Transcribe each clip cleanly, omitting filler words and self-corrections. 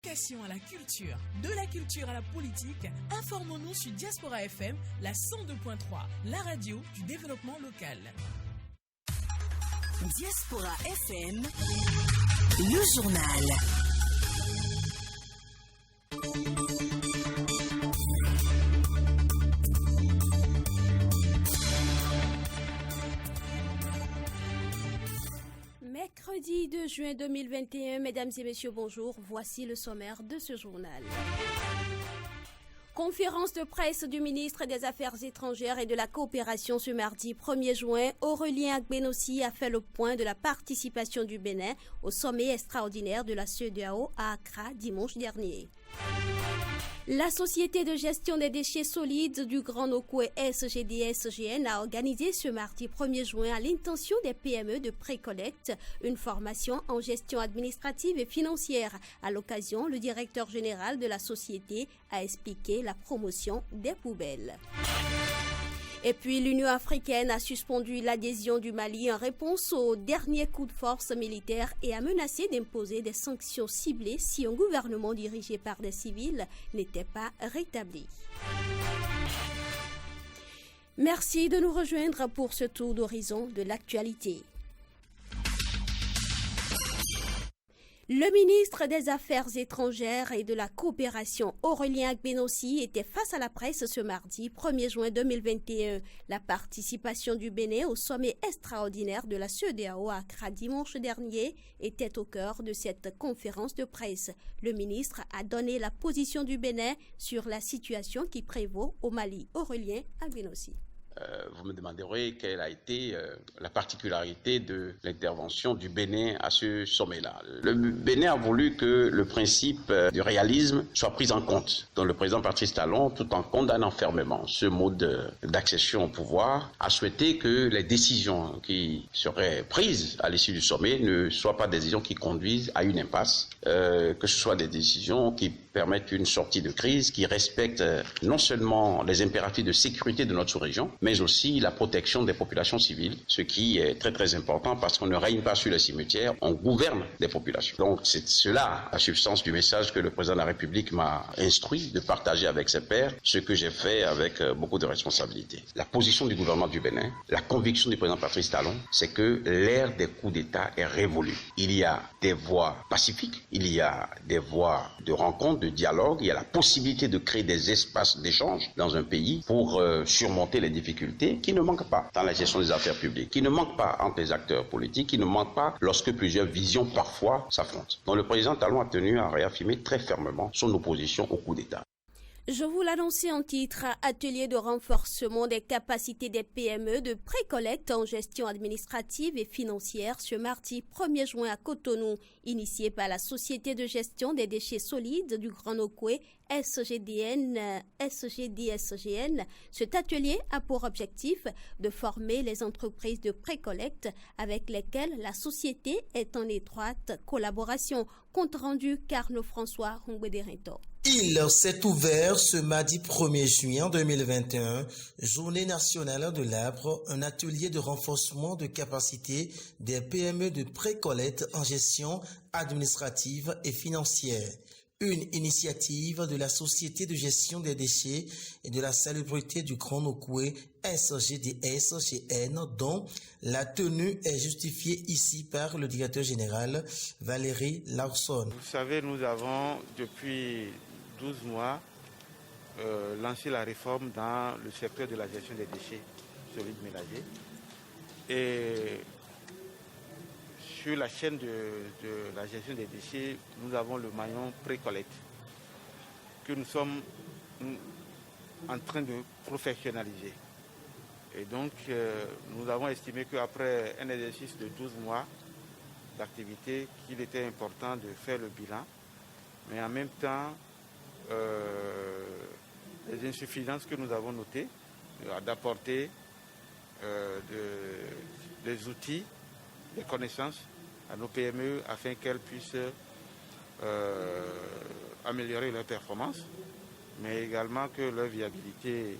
À la culture, de la culture à la politique, informons-nous sur Diaspora FM, la 102.3, la radio du développement local. Diaspora FM, le journal. Mercredi 2 juin 2021, mesdames et messieurs, bonjour. Voici le sommaire de ce journal. Conférence de presse du ministre des Affaires étrangères et de la coopération ce mardi 1er juin. Aurélien Agbenossi a fait le point de la participation du Bénin au sommet extraordinaire de la CEDEAO à Accra dimanche dernier. La Société de gestion des déchets solides du Grand Nokoué SGD-SGN a organisé ce mardi 1er juin à l'intention des PME de précollecte une formation en gestion administrative et financière. À l'occasion, le directeur général de la société a expliqué la promotion des poubelles. Et puis, l'Union africaine a suspendu l'adhésion du Mali en réponse au dernier coup de force militaire et a menacé d'imposer des sanctions ciblées si un gouvernement dirigé par des civils n'était pas rétabli. Merci de nous rejoindre pour ce tour d'horizon de l'actualité. Le ministre des Affaires étrangères et de la coopération, Aurélien Agbenossi, était face à la presse ce mardi 1er juin 2021. La participation du Bénin au sommet extraordinaire de la CEDEAO à Accra dimanche dernier était au cœur de cette conférence de presse. Le ministre a donné la position du Bénin sur la situation qui prévaut au Mali. Aurélien Agbenossi. Vous me demanderez quelle a été la particularité de l'intervention du Bénin à ce sommet-là. Le Bénin a voulu que le principe du réalisme soit pris en compte. Donc le président Patrice Talon, tout en condamnant fermement ce mode d'accession au pouvoir, a souhaité que les décisions qui seraient prises à l'issue du sommet ne soient pas des décisions qui conduisent à une impasse, que ce soit des décisions qui permettent une sortie de crise, qui respectent non seulement les impératifs de sécurité de notre sous-région, mais aussi la protection des populations civiles, ce qui est très très important parce qu'on ne règne pas sur les cimetières, on gouverne des populations. Donc c'est cela la substance du message que le président de la République m'a instruit de partager avec ses pairs, ce que j'ai fait avec beaucoup de responsabilité. La position du gouvernement du Bénin, la conviction du président Patrice Talon, c'est que l'ère des coups d'État est révolue. Il y a des voies pacifiques, il y a des voies de rencontre, de dialogue, il y a la possibilité de créer des espaces d'échange dans un pays pour surmonter les difficultés qui ne manquent pas dans la gestion des affaires publiques, qui ne manquent pas entre les acteurs politiques, qui ne manquent pas lorsque plusieurs visions parfois s'affrontent. Donc le président Talon a tenu à réaffirmer très fermement son opposition au coup d'État. Je vous l'annonçais en titre, atelier de renforcement des capacités des PME de précollecte en gestion administrative et financière ce mardi 1er juin à Cotonou, initié par la Société de gestion des déchets solides du Grand Nokoué SGD-SGN. Cet atelier a pour objectif de former les entreprises de précollecte avec lesquelles la société est en étroite collaboration. Compte rendu Carlo François Rongbederento. Il s'est ouvert ce mardi 1er juin 2021, journée nationale de l'arbre, un atelier de renforcement de capacité des PME de précollecte en gestion administrative et financière. Une initiative de la Société de gestion des déchets et de la salubrité du Grand Nokoué SGD-SGN, dont la tenue est justifiée ici par le directeur général Valérie Lawson. Vous savez, nous avons depuis 12 mois lancé la réforme dans le secteur de la gestion des déchets solides ménagers. Et sur la chaîne de la gestion des déchets, nous avons le maillon précollecte que nous sommes en train de professionnaliser. Et donc, nous avons estimé qu'après un exercice de 12 mois d'activité, qu'il était important de faire le bilan, mais en même temps, les insuffisances que nous avons notées, d'apporter des outils, des connaissances à nos PME afin qu'elles puissent améliorer leur performance, mais également que leur viabilité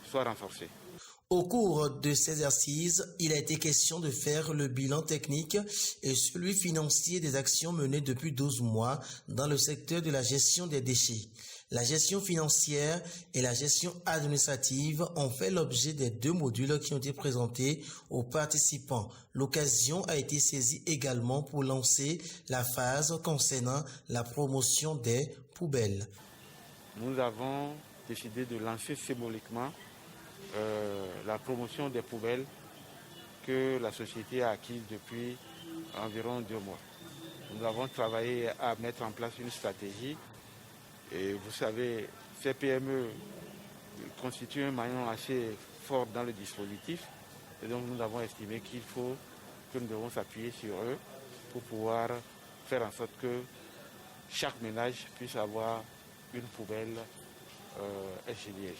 soit renforcée. Au cours de ces assises, il a été question de faire le bilan technique et celui financier des actions menées depuis 12 mois dans le secteur de la gestion des déchets. La gestion financière et la gestion administrative ont fait l'objet des 2 modules qui ont été présentés aux participants. L'occasion a été saisie également pour lancer la phase concernant la promotion des poubelles. Nous avons décidé de lancer symboliquement la promotion des poubelles que la société a acquise depuis environ 2 mois. Nous avons travaillé à mettre en place une stratégie et vous savez, ces PME constituent un maillon assez fort dans le dispositif et donc nous avons estimé qu'il faut que nous devons s'appuyer sur eux pour pouvoir faire en sorte que chaque ménage puisse avoir une poubelle SGDS.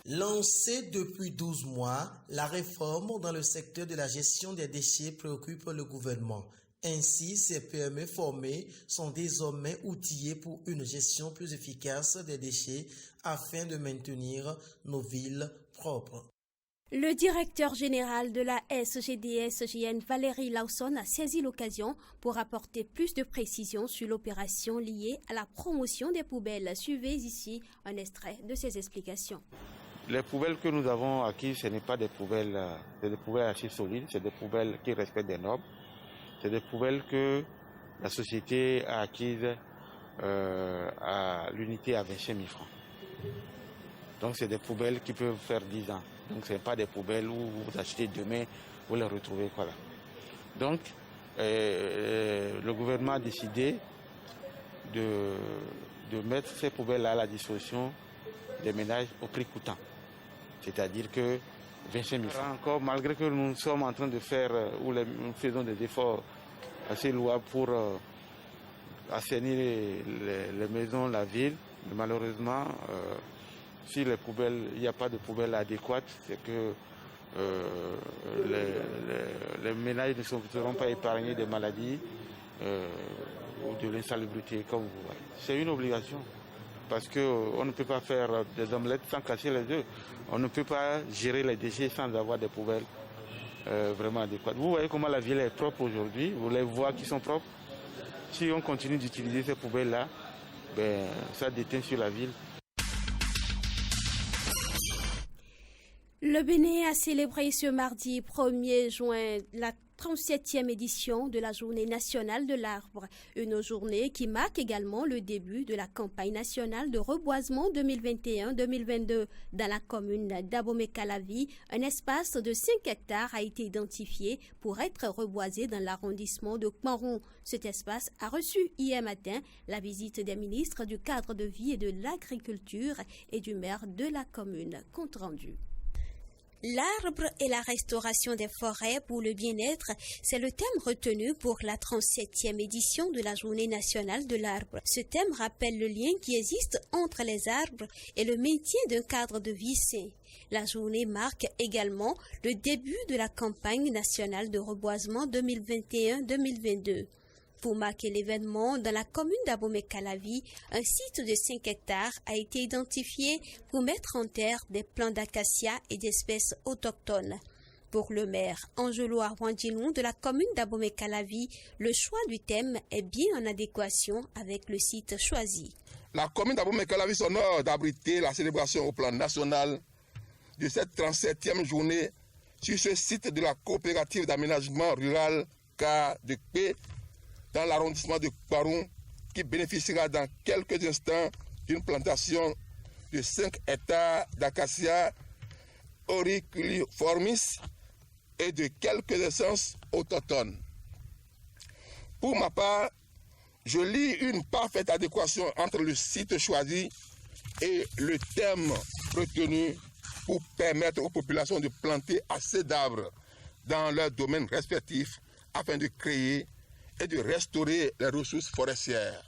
Lancée depuis 12 mois, la réforme dans le secteur de la gestion des déchets préoccupe le gouvernement. Ainsi, ces PME formées sont désormais outillées pour une gestion plus efficace des déchets afin de maintenir nos villes propres. Le directeur général de la SGDS-JN, Valérie Lawson, a saisi l'occasion pour apporter plus de précisions sur l'opération liée à la promotion des poubelles. Suivez ici un extrait de ses explications. Les poubelles que nous avons acquises, ce n'est pas des poubelles, c'est des poubelles assez solides, c'est des poubelles qui respectent des normes. C'est des poubelles que la société a acquises à l'unité à 25 000 francs. Donc c'est des poubelles qui peuvent faire 10 ans. Donc ce n'est pas des poubelles où vous achetez demain, vous les retrouvez. Voilà. Donc le gouvernement a décidé de mettre ces poubelles-là à la disposition des ménages au prix coûtant. C'est-à-dire que 25 000 francs. Encore, malgré que nous sommes en train de faire, nous faisons des efforts assez louables pour assainir les maisons, la ville, mais malheureusement, si les poubelles, il n'y a pas de poubelles adéquates, c'est que les ménages ne seront pas épargnés des maladies ou de l'insalubrité, comme vous voyez. C'est une obligation. Parce qu'on ne peut pas faire des omelettes sans casser les œufs. On ne peut pas gérer les déchets sans avoir des poubelles vraiment adéquates. Vous voyez comment la ville est propre aujourd'hui, vous les voies qui sont propres. Si on continue d'utiliser ces poubelles-là, ça déteint sur la ville. Le Bénin a célébré ce mardi 1er juin la 37e édition de la Journée nationale de l'arbre, une journée qui marque également le début de la campagne nationale de reboisement 2021-2022. Dans la commune d'Abomey-Calavi, un espace de 5 hectares a été identifié pour être reboisé dans l'arrondissement de Kmanron. Cet espace a reçu hier matin la visite des ministres du cadre de vie et de l'agriculture et du maire de la commune. Compte rendu. L'arbre et la restauration des forêts pour le bien-être, c'est le thème retenu pour la 37e édition de la Journée nationale de l'arbre. Ce thème rappelle le lien qui existe entre les arbres et le maintien d'un cadre de vie sain. La journée marque également le début de la campagne nationale de reboisement 2021-2022. Pour marquer l'événement, dans la commune d'Abomey-Calavi, un site de 5 hectares a été identifié pour mettre en terre des plants d'acacia et d'espèces autochtones. Pour le maire Angelo Arwandilou de la commune d'Abomey-Calavi, le choix du thème est bien en adéquation avec le site choisi. La commune d'Abomey-Calavi s'honore d'abriter la célébration au plan national de cette 37e journée sur ce site de la coopérative d'aménagement rural K2P dans l'arrondissement de Kmanron, qui bénéficiera dans quelques instants d'une plantation de 5 hectares d'acacia auriculiformis et de quelques essences autochtones. Pour ma part, je lis une parfaite adéquation entre le site choisi et le thème retenu pour permettre aux populations de planter assez d'arbres dans leurs domaines respectifs afin de créer et de restaurer les ressources forestières.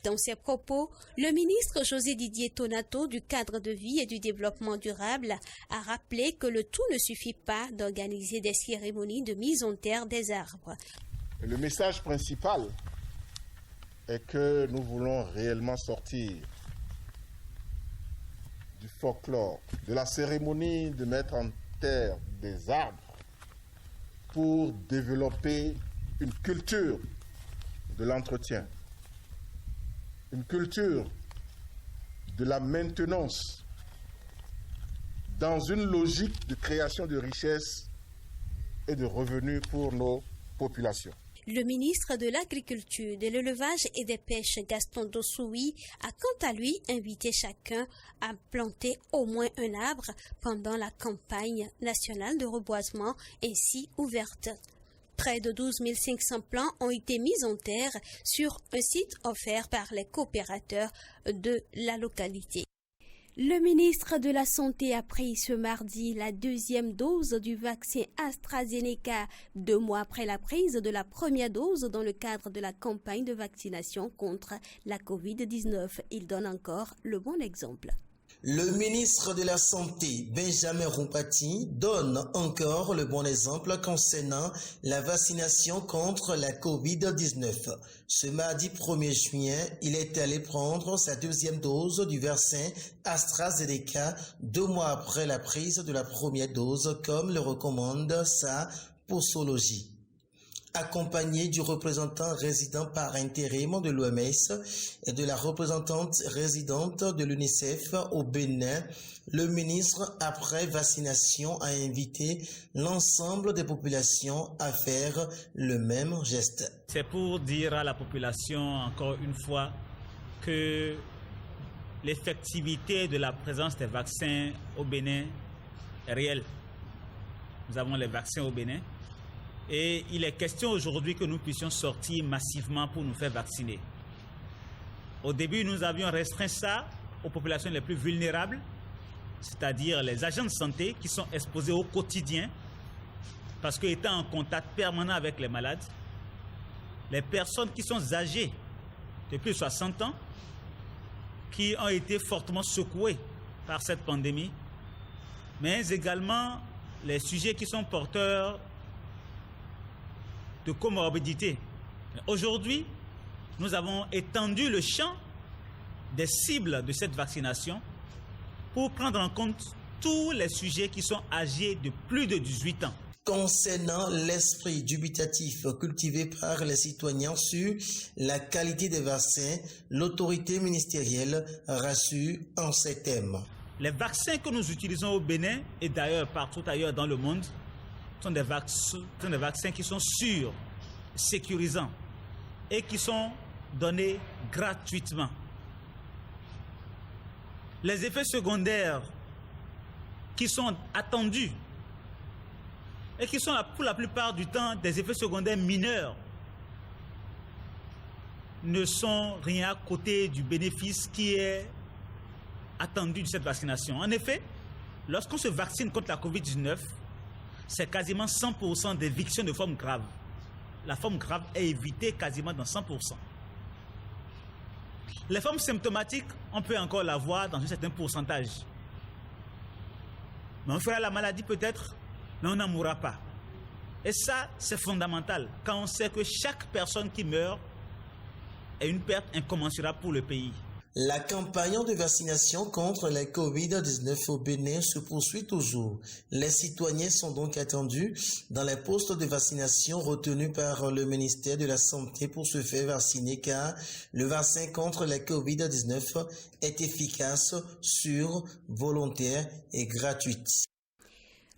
Dans ses propos, le ministre José Didier Tonato du cadre de vie et du développement durable a rappelé que le tout ne suffit pas d'organiser des cérémonies de mise en terre des arbres. Le message principal est que nous voulons réellement sortir du folklore, de la cérémonie de mettre en ministère des arbres pour développer une culture de l'entretien, une culture de la maintenance dans une logique de création de richesses et de revenus pour nos populations. Le ministre de l'Agriculture, de l'Élevage et des Pêches, Gaston Dossoui, a quant à lui invité chacun à planter au moins un arbre pendant la campagne nationale de reboisement ainsi ouverte. Près de 12 500 plants ont été mis en terre sur un site offert par les coopérateurs de la localité. Le ministre de la Santé a pris ce mardi la deuxième dose du vaccin AstraZeneca, 2 mois après la prise de la première dose dans le cadre de la campagne de vaccination contre la COVID-19. Il donne encore le bon exemple. Le ministre de la Santé, Benjamin Rumpati, donne encore le bon exemple concernant la vaccination contre la COVID-19. Ce mardi 1er juin, il est allé prendre sa deuxième dose du vaccin AstraZeneca 2 mois après la prise de la première dose, comme le recommande sa posologie. Accompagné du représentant résident par intérim de l'OMS et de la représentante résidente de l'UNICEF au Bénin, le ministre, après vaccination, a invité l'ensemble des populations à faire le même geste. C'est pour dire à la population, encore une fois, que l'effectivité de la présence des vaccins au Bénin est réelle. Nous avons les vaccins au Bénin. Et il est question aujourd'hui que nous puissions sortir massivement pour nous faire vacciner. Au début, nous avions restreint ça aux populations les plus vulnérables, c'est-à-dire les agents de santé qui sont exposés au quotidien, parce qu'étant en contact permanent avec les malades, les personnes qui sont âgées de plus de 60 ans, qui ont été fortement secouées par cette pandémie, mais également les sujets qui sont porteurs de comorbidité. Aujourd'hui, nous avons étendu le champ des cibles de cette vaccination pour prendre en compte tous les sujets qui sont âgés de plus de 18 ans. Concernant l'esprit dubitatif cultivé par les citoyens sur la qualité des vaccins, l'autorité ministérielle rassure en ces thèmes. Les vaccins que nous utilisons au Bénin et d'ailleurs partout ailleurs dans le monde sont des vaccins qui sont sûrs, sécurisants et qui sont donnés gratuitement. Les effets secondaires qui sont attendus et qui sont pour la plupart du temps des effets secondaires mineurs ne sont rien à côté du bénéfice qui est attendu de cette vaccination. En effet, lorsqu'on se vaccine contre la COVID-19, c'est quasiment 100% d'éviction de formes graves. La forme grave est évitée quasiment dans 100%. Les formes symptomatiques, on peut encore l'avoir dans un certain pourcentage. Mais on fera la maladie peut-être, mais on n'en mourra pas. Et ça, c'est fondamental, quand on sait que chaque personne qui meurt est une perte incommensurable pour le pays. La campagne de vaccination contre la COVID-19 au Bénin se poursuit toujours. Les citoyens sont donc attendus dans les postes de vaccination retenus par le ministère de la Santé pour se faire vacciner car le vaccin contre la COVID-19 est efficace, sûr, volontaire et gratuit.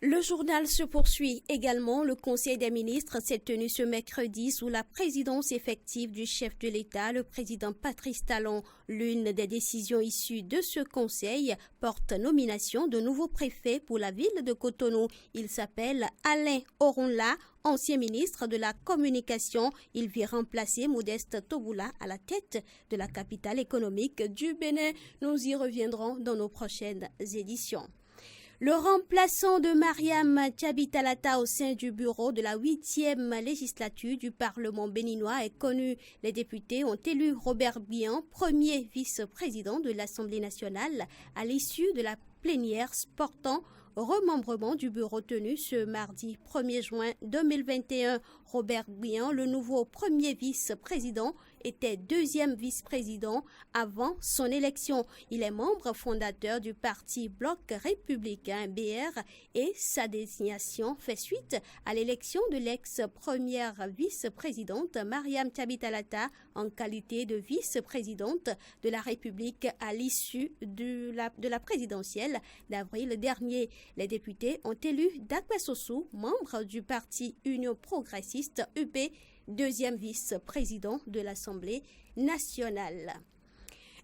Le journal se poursuit également. Le Conseil des ministres s'est tenu ce mercredi sous la présidence effective du chef de l'État, le président Patrice Talon. L'une des décisions issues de ce conseil porte nomination de nouveau préfet pour la ville de Cotonou. Il s'appelle Alain Oronla, ancien ministre de la Communication. Il vient remplacer Modeste Toboula à la tête de la capitale économique du Bénin. Nous y reviendrons dans nos prochaines éditions. Le remplaçant de Mariam Tchabitalata au sein du bureau de la 8e législature du Parlement béninois est connu. Les députés ont élu Robert Bihan, premier vice-président de l'Assemblée nationale, à l'issue de la plénière portant remembrement du bureau tenu ce mardi 1er juin 2021. Robert Bihan, le nouveau premier vice-président, était deuxième vice-président avant son élection. Il est membre fondateur du parti Bloc républicain BR et sa désignation fait suite à l'élection de l'ex-première vice-présidente Mariam Tchabi-Tallata en qualité de vice-présidente de la République à l'issue de la présidentielle d'avril dernier. Les députés ont élu Dakwe Sossou, membre du parti Union progressiste UP, deuxième vice-président de l'Assemblée nationale.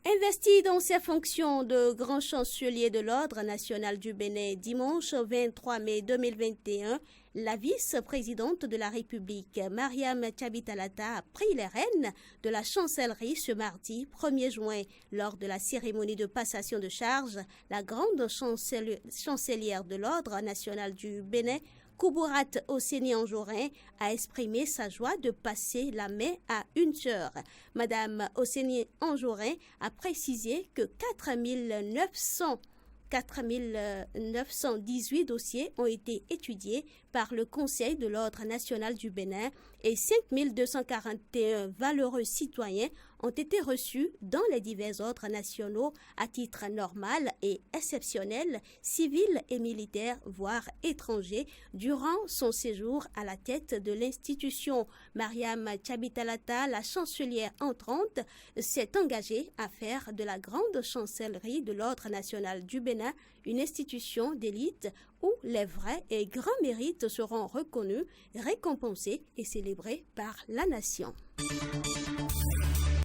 Investi dans ses fonctions de grand chancelier de l'Ordre national du Bénin dimanche 23 mai 2021, la vice-présidente de la République, Mariam Tchabi-Tallata, a pris les rênes de la chancellerie ce mardi 1er juin. Lors de la cérémonie de passation de charge, la grande chancelière de l'Ordre national du Bénin, Kouburat Oseni Anjorin, a exprimé sa joie de passer la main à une sœur. Madame Oseni Anjorin a précisé que 4918 dossiers ont été étudiés par le Conseil de l'Ordre national du Bénin et 5241 valeureux citoyens ont été reçus dans les divers ordres nationaux à titre normal et exceptionnel, civils et militaires, voire étrangers, durant son séjour à la tête de l'institution. Mariam Tchabi-Tallata, la chancelière entrante, s'est engagée à faire de la grande chancellerie de l'Ordre national du Bénin une institution d'élite où les vrais et grands mérites seront reconnus, récompensés et célébrés par la nation.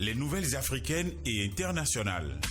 Les nouvelles africaines et internationales.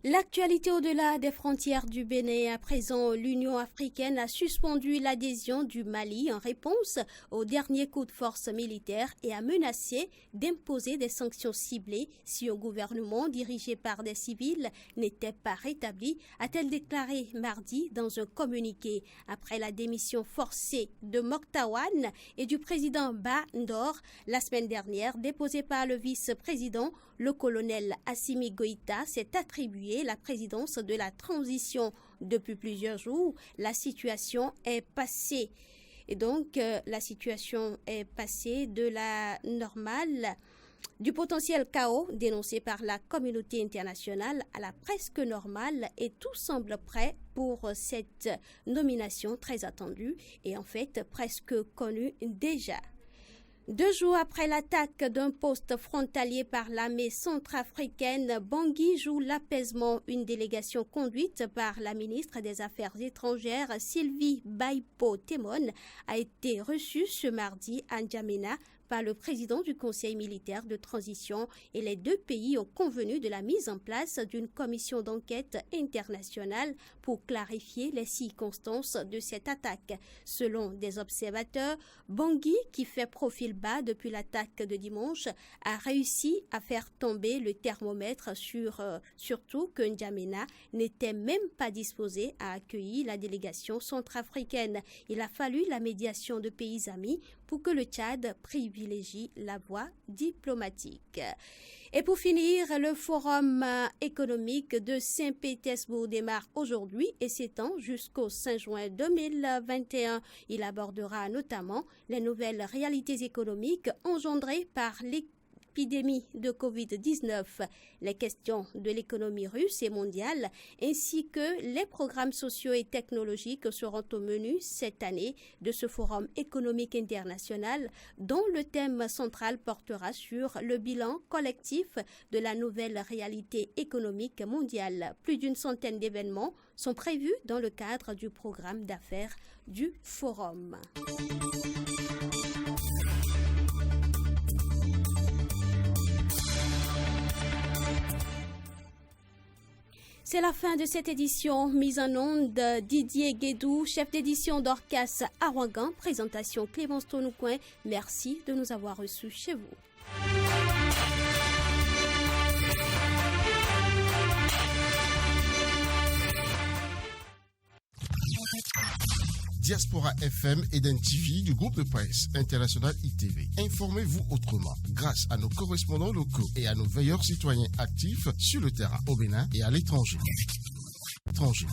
L'actualité au-delà des frontières du Bénin. À présent, l'Union africaine a suspendu l'adhésion du Mali en réponse au dernier coup de force militaire et a menacé d'imposer des sanctions ciblées si un gouvernement dirigé par des civils n'était pas rétabli, a-t-elle déclaré mardi dans un communiqué. Après la démission forcée de Moktawan et du président Ba Ndor la semaine dernière, déposée par le vice-président, le colonel Assimi Goïta s'est attribué la présidence de la transition. Depuis plusieurs jours, la situation est passée. Et donc, la situation est passée de la normale, du potentiel chaos dénoncé par la communauté internationale à la presque normale, et tout semble prêt pour cette nomination très attendue et en fait presque connue déjà. 2 jours après l'attaque d'un poste frontalier par l'armée centrafricaine, Bangui joue l'apaisement. Une délégation conduite par la ministre des Affaires étrangères, Sylvie Baipo-Temon, a été reçue ce mardi à N'Djamena par le président du Conseil militaire de transition, et les deux pays ont convenu de la mise en place d'une commission d'enquête internationale pour clarifier les circonstances de cette attaque. Selon des observateurs, Bangui, qui fait profil bas depuis l'attaque de dimanche, a réussi à faire tomber le thermomètre surtout que N'Djamena n'était même pas disposé à accueillir la délégation centrafricaine. Il a fallu la médiation de pays amis pour que le Tchad privilégie la voie diplomatique. Et pour finir, le forum économique de Saint-Pétersbourg démarre aujourd'hui et s'étend jusqu'au 5 juin 2021. Il abordera notamment les nouvelles réalités économiques engendrées par l'épidémie de Covid-19, les questions de l'économie russe et mondiale, ainsi que les programmes sociaux et technologiques seront au menu cette année de ce forum économique international, dont le thème central portera sur le bilan collectif de la nouvelle réalité économique mondiale. Plus d'une centaine d'événements sont prévus dans le cadre du programme d'affaires du forum. C'est la fin de cette édition. Mise en onde Didier Guédou, chef d'édition d'Orcas à Ouagan. Présentation Clémence Tonoucoin. Merci de nous avoir reçus chez vous. Diaspora FM est d'un TV du groupe de presse international ITV. Informez-vous autrement grâce à nos correspondants locaux et à nos veilleurs citoyens actifs sur le terrain au Bénin et à l'étranger. Étranger.